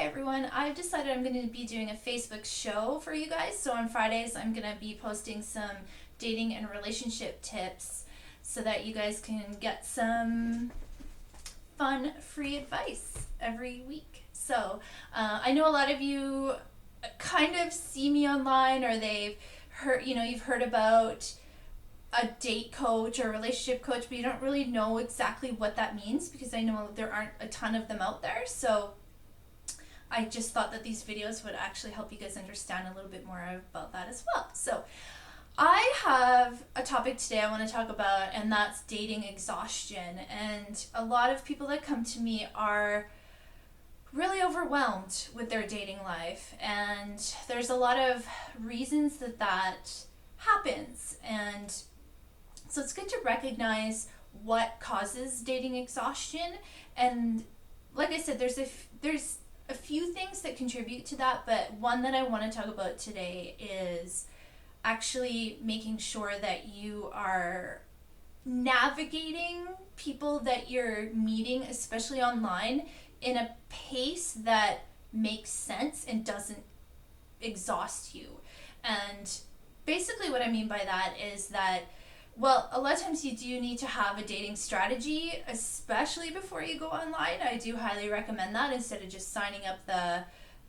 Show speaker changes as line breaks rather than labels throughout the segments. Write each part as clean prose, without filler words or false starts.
everyone. I've decided I'm going to be doing a Facebook show for you guys. So on Fridays, I'm going to be posting some dating and relationship tips so that you guys can get some fun, free advice every week. So I know a lot of you kind of see me online, or they've heard, you've heard about a date coach or a relationship coach, but you don't really know exactly what that means because I know there aren't a ton of them out there. So I just thought that these videos would actually help you guys understand a little bit more about that as well. So I have a topic today I want to talk about, and that's dating exhaustion. And a lot of people that come to me are really overwhelmed with their dating life, and there's a lot of reasons that happens. And so it's good to recognize what causes dating exhaustion. And like I said, there's a few things that contribute to that, but one that I want to talk about today is actually making sure that you are navigating people that you're meeting, especially online, in a pace that makes sense and doesn't exhaust you. And basically what I mean by that is that, well, a lot of times you do need to have a dating strategy, especially before you go online. I do highly recommend that instead of just signing up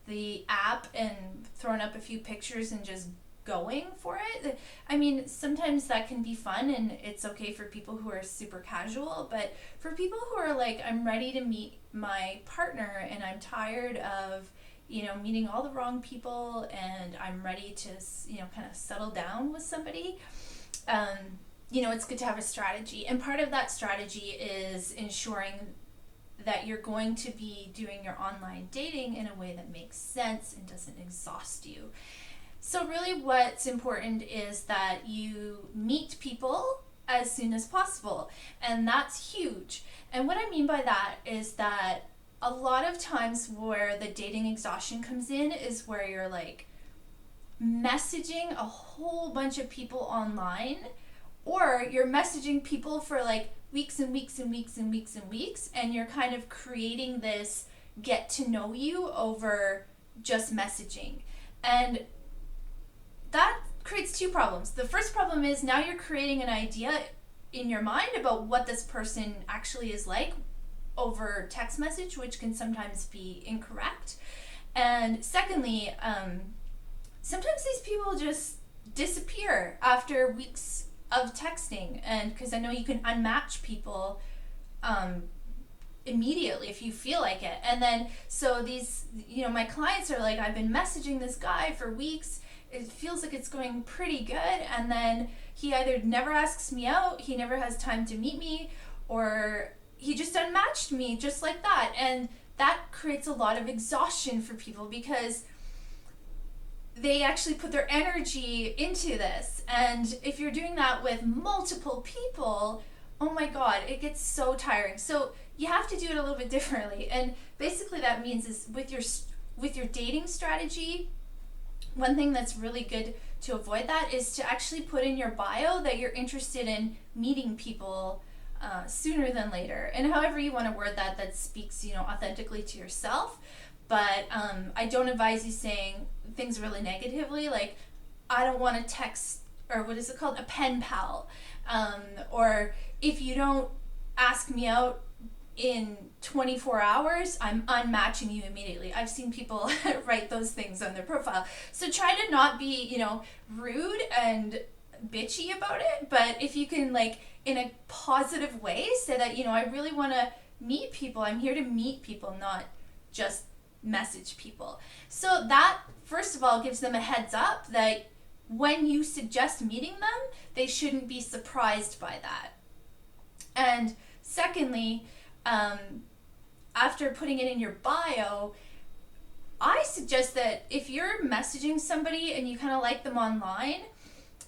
the app and throwing up a few pictures and just going for it. I mean, sometimes that can be fun and it's okay for people who are super casual, but for people who are like, I'm ready to meet my partner and I'm tired of meeting all the wrong people and I'm ready to kind of settle down with somebody, it's good to have a strategy. And part of that strategy is ensuring that you're going to be doing your online dating in a way that makes sense and doesn't exhaust you. So really what's important is that you meet people as soon as possible, and that's huge. And what I mean by that is that a lot of times where the dating exhaustion comes in is where you're like messaging a whole bunch of people online, or you're messaging people for like weeks and weeks and weeks and weeks and weeks, and you're kind of creating this get to know you over just messaging. And that creates two problems. The first problem is now you're creating an idea in your mind about what this person actually is like over text message, which can sometimes be incorrect. And secondly, sometimes these people just disappear after weeks of texting, and because I know you can unmatch people immediately if you feel like it. And then so these, my clients are like, I've been messaging this guy for weeks, it feels like it's going pretty good, and then he either never asks me out, he never has time to meet me, or he just unmatched me just like that. And that creates a lot of exhaustion for people because they actually put their energy into this. And if you're doing that with multiple people, oh my God, it gets so tiring. So you have to do it a little bit differently. And basically that means is with your dating strategy, one thing that's really good to avoid that is to actually put in your bio that you're interested in meeting people sooner than later. And however you want to word that speaks, authentically to yourself. But I don't advise you saying things really negatively, like, I don't want to text, or what is it called, a pen pal. Or if you don't ask me out in 24 hours, I'm unmatching you immediately. I've seen people write those things on their profile. So try to not be, rude and bitchy about it. But if you can, like, in a positive way, say that, I really want to meet people. I'm here to meet people, not just message people. So that, first of all, gives them a heads up that when you suggest meeting them, they shouldn't be surprised by that. And secondly, after putting it in your bio, I suggest that if you're messaging somebody and you kind of like them online,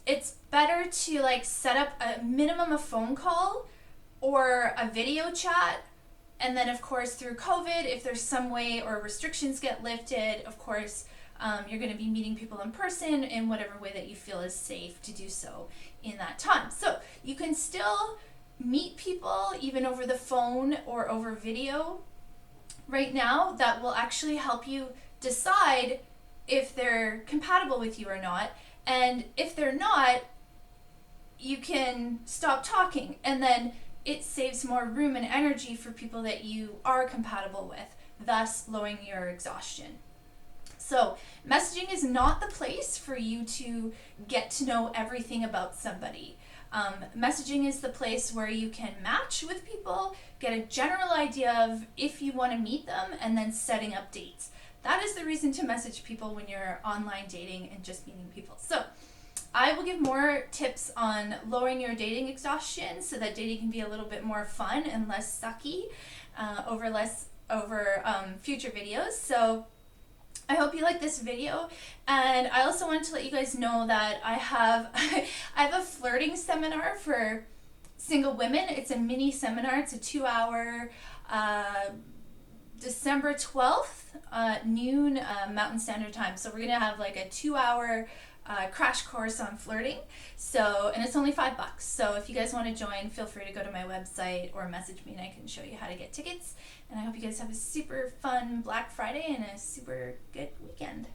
it's better to like set up a minimum of phone call or a video chat. And then, of course, through COVID, if there's some way or restrictions get lifted, of course, you're going to be meeting people in person in whatever way that you feel is safe to do so in that time. So you can still meet people even over the phone or over video. right now that will actually help you decide if they're compatible with you or not. And if they're not, you can stop talking, and then it saves more room and energy for people that you are compatible with, thus lowering your exhaustion. So messaging is not the place for you to get to know everything about somebody. Messaging is the place where you can match with people, get a general idea of if you want to meet them, and then setting up dates. That is the reason to message people when you're online dating and just meeting people. So I will give more tips on lowering your dating exhaustion so that dating can be a little bit more fun and less sucky over future videos. So I hope you like this video, and I also wanted to let you guys know that I have a flirting seminar for single women. It's a mini seminar. It's a 2-hour, December 12th, noon Mountain Standard Time. So we're gonna have like a 2-hour crash course on flirting. So, and it's only $5. So if you guys want to join, feel free to go to my website or message me and I can show you how to get tickets. And I hope you guys have a super fun Black Friday and a super good weekend.